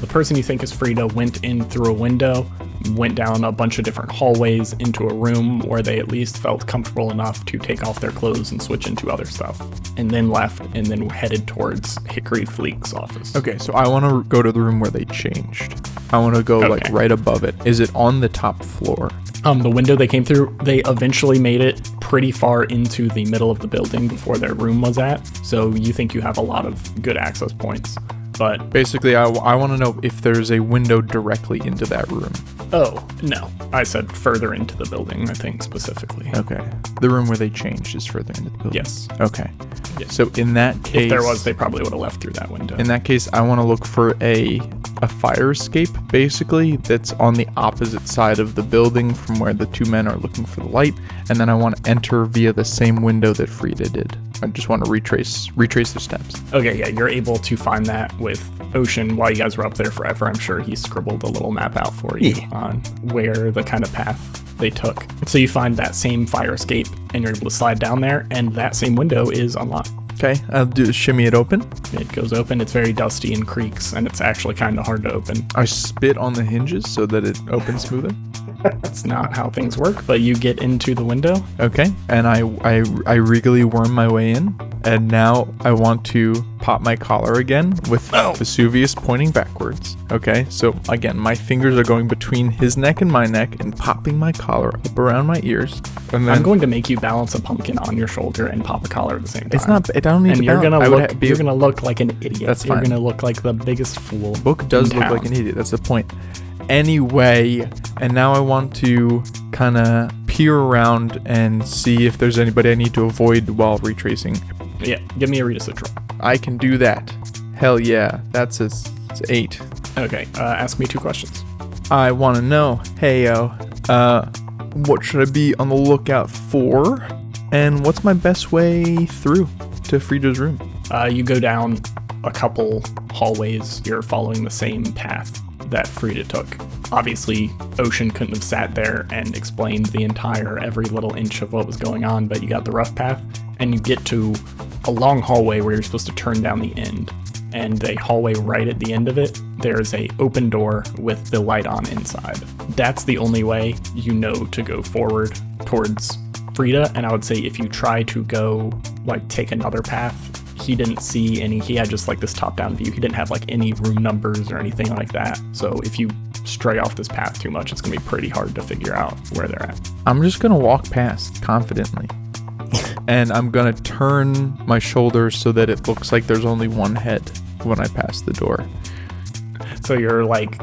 The person you think is Frida went in through a window, went down a bunch of different hallways into a room where they at least felt comfortable enough to take off their clothes and switch into other stuff, and then left and then headed towards Hickory Fleek's office. Okay, so I want to go to the room where they changed. I want to go like right above it. Is it on the top floor? The window they came through, they eventually made it pretty far into the middle of the building before their room was at. So you think you have a lot of good access points. But basically, I want to know if there's a window directly into that room. Oh, no. I said further into the building, I think, specifically. Okay. The room where they changed is further into the building? Yes. Okay. Yes. So in that case... If there was, they probably would have left through that window. In that case, I want to look for a a fire escape, basically, that's on the opposite side of the building from where the two men are looking for the light, and then I want to enter via the same window that Frida did. I just want to retrace their steps. Okay, yeah, you're able to find that with Ocean while you guys were up there forever. I'm sure he scribbled a little map out for you on where the kind of path they took. So you find that same fire escape, and you're able to slide down there, and that same window is unlocked. Okay, I'll shimmy it open. It goes open. It's very dusty and creaks, and it's actually kind of hard to open. I spit on the hinges so that it opens smoother. That's not how things work, but you get into the window. Okay, and I regally worm my way in, and now I want to pop my collar again with Vesuvius pointing backwards. Okay, so again, my fingers are going between his neck and my neck and popping my collar up around my ears. And then I'm going to make you balance a pumpkin on your shoulder and pop a collar at the same time. It's not. I don't need and to. You're balance. you're gonna look like an idiot. That's fine. You're gonna look like the biggest fool. Book does look like an idiot. That's the point. Anyway, and now I want to kind of peer around and see if there's anybody I need to avoid while retracing. Yeah, give me a read a citral. I can do that. Hell yeah, it's 8. Okay, ask me 2 questions. I want to know, what should I be on the lookout for? And what's my best way through to Frida's room? You go down a couple hallways. You're following the same path that Frida took. Obviously, Ocean couldn't have sat there and explained the entire every little inch of what was going on, but you got the rough path, and you get to a long hallway where you're supposed to turn down the end. And a hallway right at the end of it, there's a open door with the light on inside. That's the only way you know to go forward towards Frida, and I would say if you try to go, like, take another path, he didn't see any. He had just like this top-down view. He didn't have like any room numbers or anything like that. So if you stray off this path too much, it's gonna be pretty hard to figure out where they're at. I'm just gonna walk past confidently, and I'm gonna turn my shoulders so that it looks like there's only one head when I pass the door. So you're like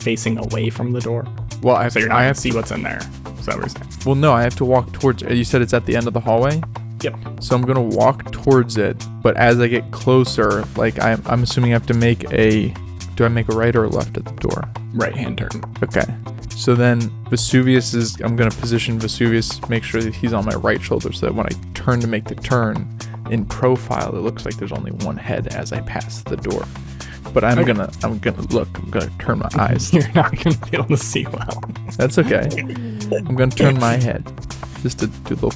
facing away from the door. Well, I have to see what's in there. Is that what you're saying? Well, no, I have to walk towards. You said it's at the end of the hallway. Yep. So I'm gonna walk towards it, but as I get closer, like I'm assuming I have to make a. Do I make a right or a left at the door? Right hand turn. Okay. So then I'm gonna position Vesuvius, make sure that he's on my right shoulder, so that when I turn to make the turn in profile, it looks like there's only one head as I pass the door. But I'm gonna turn my eyes. You're not gonna be able to see well. That's okay. I'm gonna turn my head just to do a little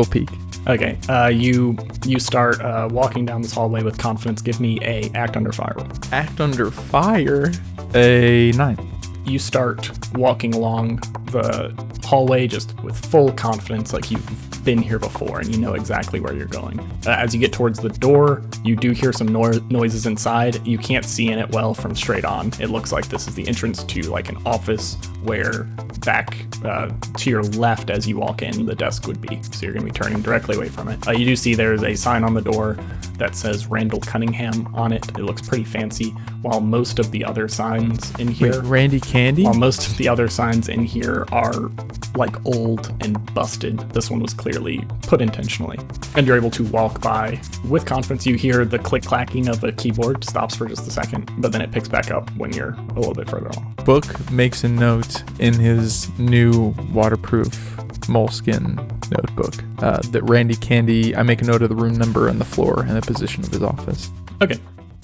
peek. Okay, you start walking down this hallway with confidence. Give me a act under fire roll. Act under fire, a 9. You start walking along the hallway just with full confidence, like you've been here before and you know exactly where you're going. As you get towards the door, you do hear some noises inside. You can't see in it well from straight on. It looks like this is the entrance to like an office where back to your left as you walk in, the desk would be. So you're going to be turning directly away from it. You do see there's a sign on the door that says Randall Cunningham on it. It looks pretty fancy, while most of the other signs in here... Wait, Randy Candy? While most of the other signs in here are like old and busted, this one was clearly put intentionally. And you're able to walk by with confidence. You hear the click-clacking of a keyboard, stops for just a second, but then it picks back up when you're a little bit further along. Book makes a note in his new waterproof moleskin notebook that Randy Candy, I make a note of the room number and the floor and the position of his office. Okay.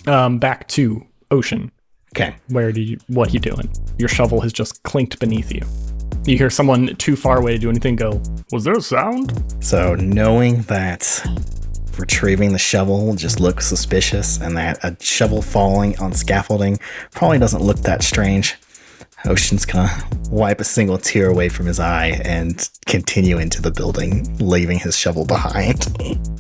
Back to Ocean. Okay. What are you doing? Your shovel has just clinked beneath you. You hear someone too far away to do anything go, was there a sound? So knowing that retrieving the shovel just looks suspicious and that a shovel falling on scaffolding probably doesn't look that strange, Ocean's gonna wipe a single tear away from his eye and continue into the building, leaving his shovel behind.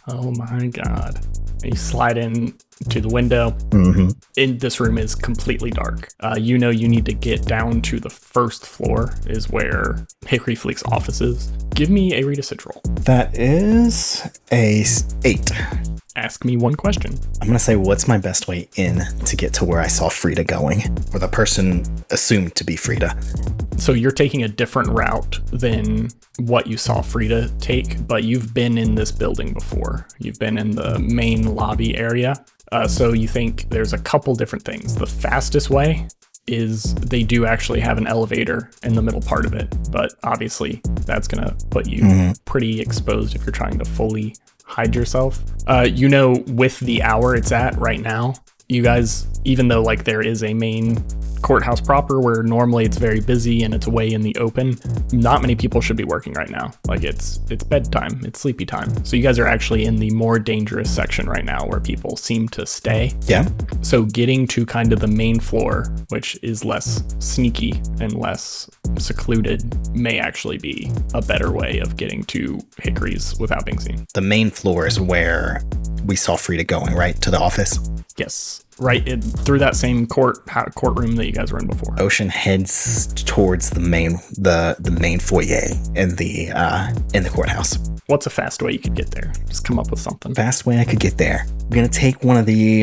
Oh my god. You slide in to the window. Mm-hmm. This room is completely dark. You know you need to get down to the first floor is where Hickory Fleek's office is. Give me a read a sit roll. That is a 8. Ask me one question. I'm going to say, what's my best way in to get to where I saw Frida going? Or the person assumed to be Frida. So you're taking a different route than what you saw Frida take, but you've been in this building before. You've been in the main lobby area. So you think there's a couple different things. The fastest way is they do actually have an elevator in the middle part of it, but obviously that's going to put you pretty exposed if you're trying to fully hide yourself. With the hour it's at right now, you guys, even though like there is a main courthouse proper where normally it's very busy and it's way in the open, not many people should be working right now. Like it's bedtime, it's sleepy time. So you guys are actually in the more dangerous section right now where people seem to stay. Yeah. So getting to kind of the main floor, which is less sneaky and less secluded, may actually be a better way of getting to Hickory's without being seen. The main floor is where we saw Frida going, right? To the office? Yes. Right through that same courtroom that you guys were in before. Ocean heads towards the main foyer in the courthouse. What's a fast way you could get there? Just come up with something. Fast way I could get there. I'm gonna take one of the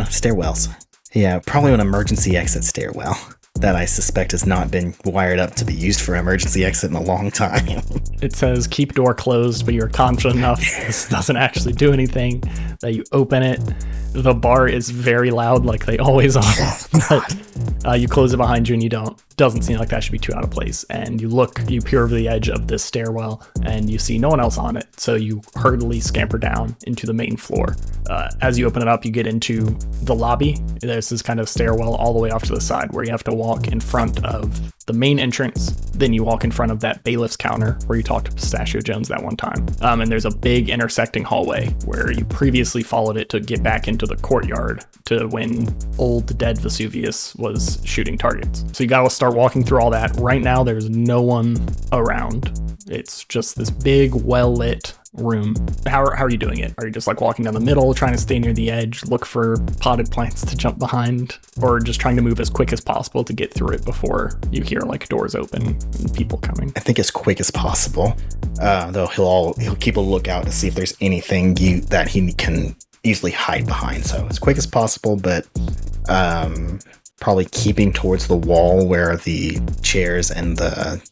stairwells. Yeah, probably an emergency exit stairwell that I suspect has not been wired up to be used for emergency exit in a long time. It says keep door closed, but you're confident enough this doesn't actually do anything that you open it. The bar is very loud, like they always are. But you close it behind you and you don't. Doesn't seem like that should be too out of place. And you peer over the edge of this stairwell and you see no one else on it. So you hurriedly scamper down into the main floor. As you open it up, you get into the lobby. There's this kind of stairwell all the way off to the side where you have to walk in front of the main entrance. Then you walk in front of that bailiff's counter where you talked to Pistachio Jones that one time. And there's a big intersecting hallway where you previously followed it to get back into the courtyard to when old dead Vesuvius was shooting targets. So you gotta start walking through all that. Right now, there's no one around. It's just this big, well-lit room. How are you doing it? Are you just like walking down the middle, trying to stay near the edge, look for potted plants to jump behind, or just trying to move as quick as possible to get through it before you hear like doors open and people coming? I think as quick as possible. Though he'll keep a lookout to see if there's anything that he can easily hide behind. So as quick as possible, but probably keeping towards the wall where the chairs and the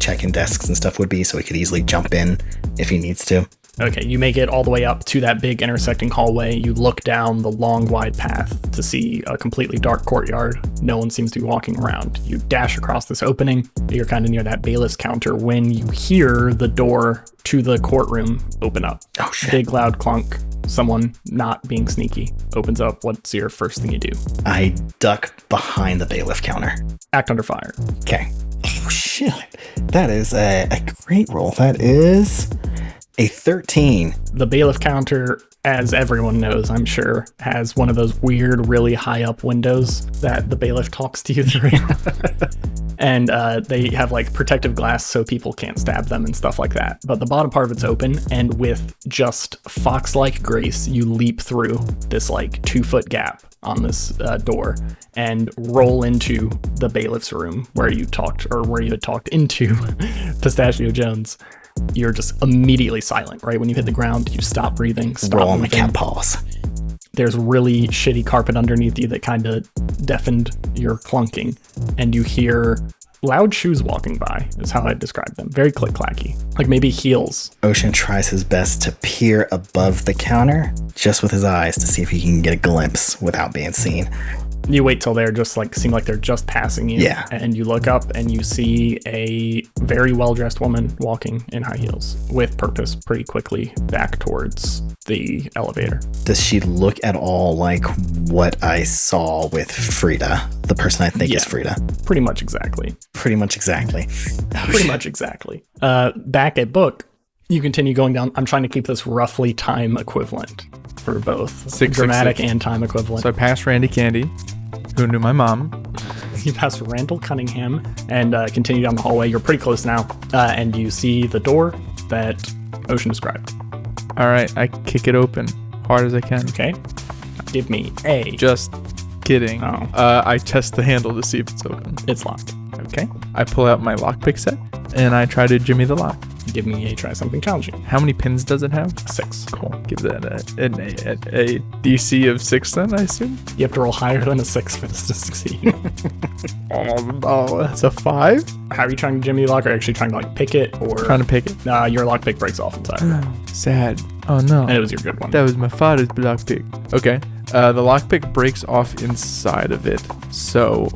check-in desks and stuff would be, so he could easily jump in if he needs to. Okay, you make it all the way up to that big intersecting hallway. You look down the long, wide path to see a completely dark courtyard. No one seems to be walking around. You dash across this opening. You're kind of near that bailiff's counter when you hear the door to the courtroom open up. Oh, shit. Big, loud clunk. Someone not being sneaky opens up. What's your first thing you do? I duck behind the bailiff counter. Act under fire. Okay. Oh, shit. That is a great roll. That is a 13. The bailiff counter, as everyone knows, I'm sure, has one of those weird, really high up windows that the bailiff talks to you through. And they have like protective glass so people can't stab them and stuff like that. But the bottom part of it's open, and with just fox-like grace, you leap through this like 2-foot gap on this door and roll into the bailiff's room where you had talked into Pistachio Jones. You're just immediately silent, right? When you hit the ground, you stop breathing, Roll on the cat paws. There's really shitty carpet underneath you that kind of deafened your clunking, and you hear loud shoes walking by, is how I'd describe them. Very click-clacky, like maybe heels. Ocean tries his best to peer above the counter, just with his eyes, to see if he can get a glimpse without being seen. You wait till they're just like, seem like they're just passing you. Yeah. And you look up and you see a very well-dressed woman walking in high heels with purpose pretty quickly back towards the elevator. Does she look at all like what I saw with Frida, the person I think is Frida? Pretty much exactly. Pretty much exactly. Much exactly. Back at book, you continue going down. I'm trying to keep this roughly time equivalent for both dramatic and time equivalent. So I passed Randy Candy, who knew my mom. You pass Randall Cunningham and continue down the hallway. You're pretty close now, and you see the door that Ocean described. All right, I kick it open hard as I can. Okay. Give me a... Just kidding. Oh. I test the handle to see if it's open. It's locked. Okay. I pull out my lockpick set, and I try to jimmy the lock. give me a try something challenging. How many pins does it have? 6. Cool. Give that a DC of 6 then, I assume? You have to roll higher than a 6 for this to succeed. Oh, that's a 5? How are you trying to jimmy the lock? Are you actually trying to like pick it or Trying to pick it. your lockpick breaks off entirely. Sad. Oh no. And it was your good one. That was my father's lockpick. Okay. The lockpick breaks off inside of it. So,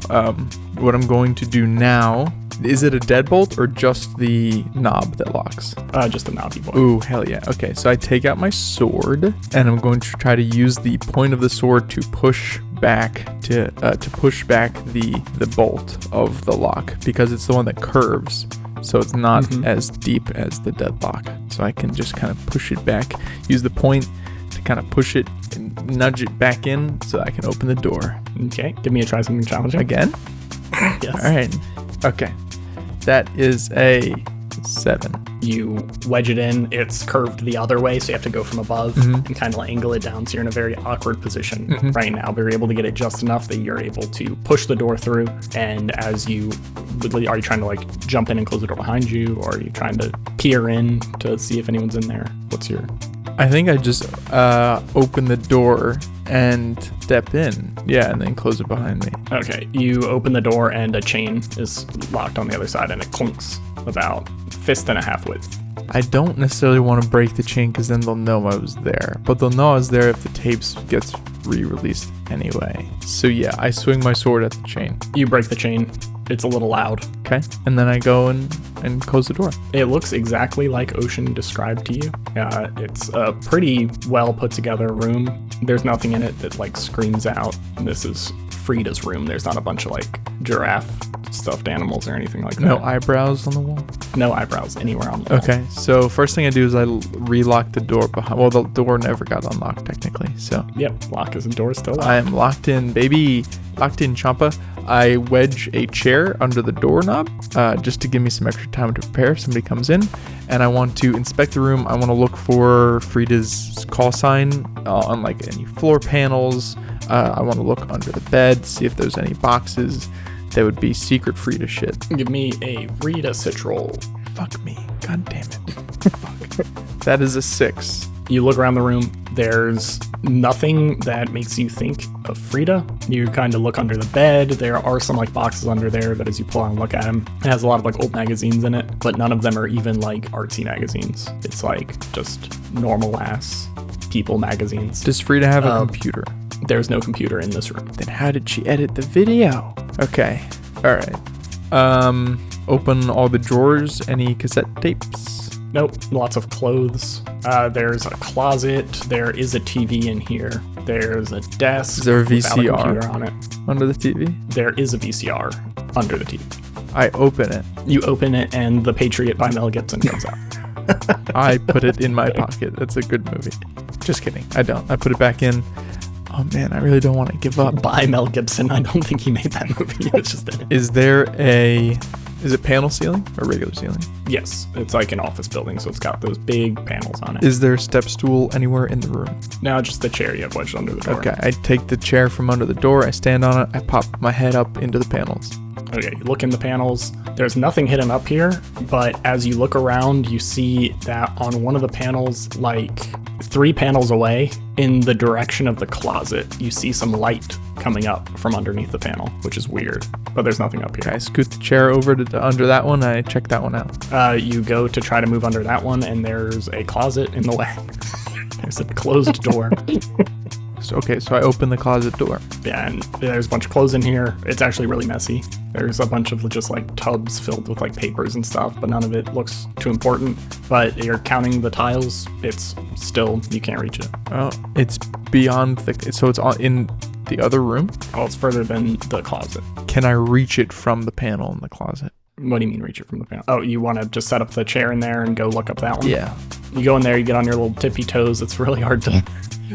what I'm going to do now, is it a deadbolt or just the knob that locks? Just a knobby boy. Ooh, hell yeah. Okay, so I take out my sword and I'm going to try to use the point of the sword to push back the bolt of the lock, because it's the one that curves. So it's not as deep as the deadlock. So I can just kind of push it back, use the point to kind of push it and nudge it back in so I can open the door. Okay, give me a try something challenging. Again? Yes. All right. Okay. That is a 7. You wedge it in. It's curved the other way, so you have to go from above and kind of angle it down. So you're in a very awkward position right now, but you're able to get it just enough that you're able to push the door through. And as you, are you trying to like jump in and close the door behind you, or are you trying to peer in to see if anyone's in there? What's your... I think I just open the door and step in. Yeah, and then close it behind me. Okay, you open the door and a chain is locked on the other side, and it clunks about fist and a half width. I don't necessarily want to break the chain because then they'll know I was there. But they'll know I was there if the tapes gets re-released anyway. So yeah, I swing my sword at the chain. You break the chain. It's a little loud. Okay, and then I go and close the door. It looks exactly like Ocean described to you. It's a pretty well put together room. There's nothing in it that like screams out, this is Frida's room. There's not a bunch of like giraffe stuffed animals or anything like that. No eyebrows on the wall? No eyebrows anywhere on the wall. Okay, so first thing I do is I relock the door behind. Well, the door never got unlocked technically, so. Yep, lock is the door still locked. I am locked in, baby. Locked in, Champa. I wedge a chair under the doorknob just to give me some extra time to prepare if somebody comes in. And I want to inspect the room. I want to look for Frida's call sign on like any floor panels. I want to look under the bed, see if there's any boxes that would be secret Frida shit. Give me a read a sit roll. Fuck me. God damn it. Fuck. That is a 6. You look around the room. There's nothing that makes you think of Frida. You kind of look under the bed. There are some like boxes under there that as you pull out and look at them, it has a lot of like old magazines in it, but none of them are even like artsy magazines. It's like just normal ass people magazines. Does Frida have a computer? There's no computer in this room. Then how did she edit the video? Okay. All right. Open all the drawers. Any cassette tapes? Nope. Lots of clothes. There's a closet. There is a TV in here. There's a desk. Is there a without VCR computer on it? Under the TV? There is a VCR under the TV. I open it. You open it and The Patriot by Mel Gibson comes out. I put it in my pocket. That's a good movie. Just kidding. I don't. I put it back in. Oh man, I really don't want to give up. By Mel Gibson. I don't think he made that movie. It's just in it. Is it panel ceiling or regular ceiling? Yes, it's like an office building, so it's got those big panels on it. Is there a step stool anywhere in the room? No, just the chair you have wedged under the door. Okay, I take the chair from under the door, I stand on it, I pop my head up into the panels. Okay, you look in the panels. There's nothing hidden up here, but as you look around, you see that on one of the panels, like 3 panels away, in the direction of the closet, you see some light coming up from underneath the panel, which is weird, but there's nothing up here. Okay, I scoot the chair over to under that one, I check that one out. You go to try to move under that one, and there's a closet in the way. There's a closed door. So I open the closet door. Yeah, and there's a bunch of clothes in here. It's actually really messy. There's a bunch of just like tubs filled with like papers and stuff, but none of it looks too important. But you're counting the tiles. It's still, you can't reach it. Oh, it's beyond so it's in the other room? Oh, it's further than the closet. Can I reach it from the panel in the closet? What do you mean reach it from the panel? Oh, you want to just set up the chair in there and go look up that one? Yeah. You go in there, you get on your little tippy toes. It's really hard to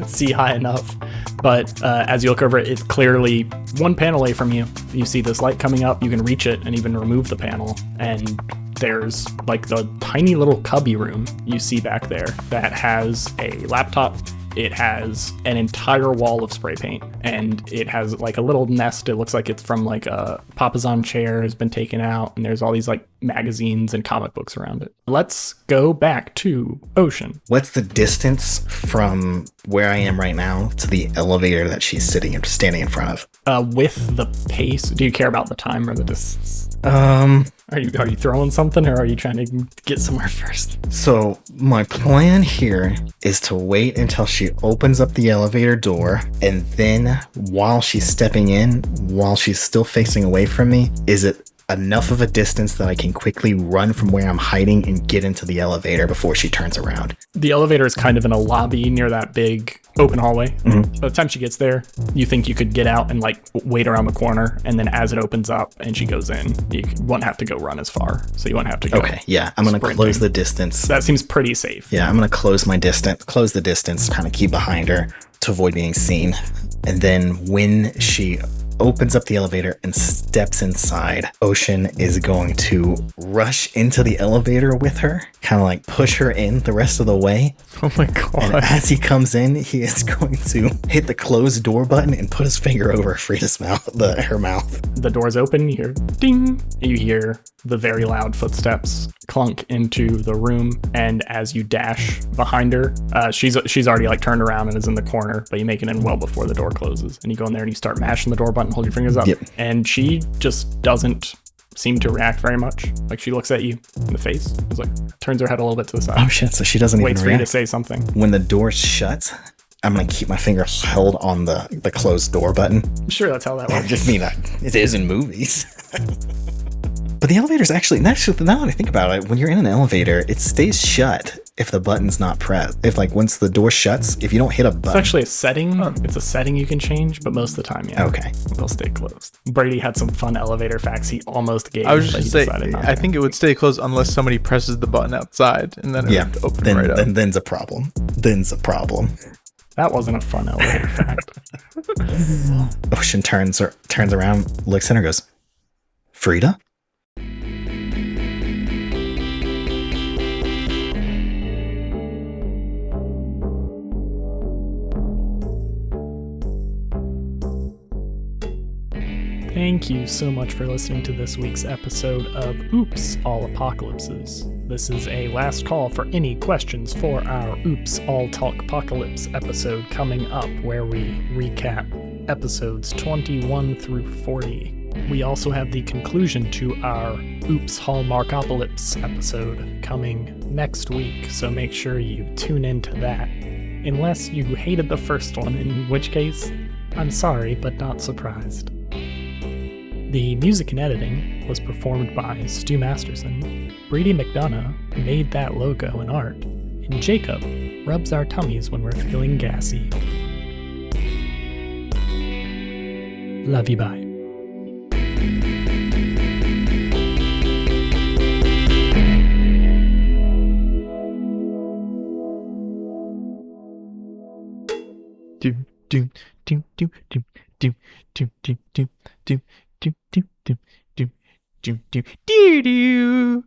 see high enough. But as you look over it, it's clearly one panel away from you. You see this light coming up. You can reach it and even remove the panel. And there's like the tiny little cubby room you see back there that has a laptop. It has an entire wall of spray paint, and it has like a little nest. It looks like it's from like a Papasan chair has been taken out, and there's all these like magazines and comic books around it. Let's go back to Ocean. What's the distance from where I am right now to the elevator that she's standing in front of? With the pace, do you care about the time or the distance? Are you throwing something, or are you trying to get somewhere first? So my plan here is to wait until she opens up the elevator door, and then while she's stepping in, while she's still facing away from me, is it enough of a distance that I can quickly run from where I'm hiding and get into the elevator before she turns around? The elevator is kind of in a lobby near that big open hallway. Mm-hmm. By the time she gets there, you think you could get out and like wait around the corner, and then as it opens up and she goes in, you won't have to go run as far. So you won't have to go. Okay, yeah, I'm gonna close the distance. That seems pretty safe. Yeah, I'm gonna close the distance, kind of keep behind her to avoid being seen. And then when she opens up the elevator and steps inside, Ocean is going to rush into the elevator with her, kind of like push her in the rest of the way. Oh my god. And as he comes in, he is going to hit the close door button and put his finger over Frida's mouth, her mouth. The door's open, you hear ding, and you hear the very loud footsteps clunk into the room, and as you dash behind her, she's already like turned around and is in the corner, but you make it in well before the door closes, and you go in there and you start mashing the door button, hold your fingers up. Yep. And she just doesn't seem to react very much. Like she looks at you in the face, is like turns her head a little bit to the side. Oh shit, so she doesn't waits even for you react. to say something. When the door shuts, I'm going to keep my finger held on the closed door button. I'm sure that's how that I works. just mean it is in movies. But the elevator's actually, now that I think about it, when you're in an elevator, it stays shut if the button's not pressed. If like once the door shuts, if you don't hit a button. It's actually a setting. It's a setting you can change, but most of the time, yeah. Okay. They'll stay closed. Brady had some fun elevator facts he almost gave. I was but just he say, decided not I to. think it would stay closed unless somebody presses the button outside, and then it would open right up. Then's a problem. Then's a problem. That wasn't a fun elevator fact. Ocean turns around, looks at her, goes, Frida? Thank you so much for listening to this week's episode of Oops, All Apocalypses. This is a last call for any questions for our Oops, All Talk Apocalypse episode coming up, where we recap episodes 21 through 40. We also have the conclusion to our Oops, Hallmarkopolypse episode coming next week, so make sure you tune into that. Unless you hated the first one, in which case, I'm sorry, but not surprised. The music and editing was performed by Stu Masterson. Brady McDonough made that logo and art, and Jacob rubs our tummies when we're feeling gassy. Love you, bye. Doom, doom, doom, doom, doom, doom, doom, doom, doom, doom, doom, doom, doom, doom, doom, doom, doo doo.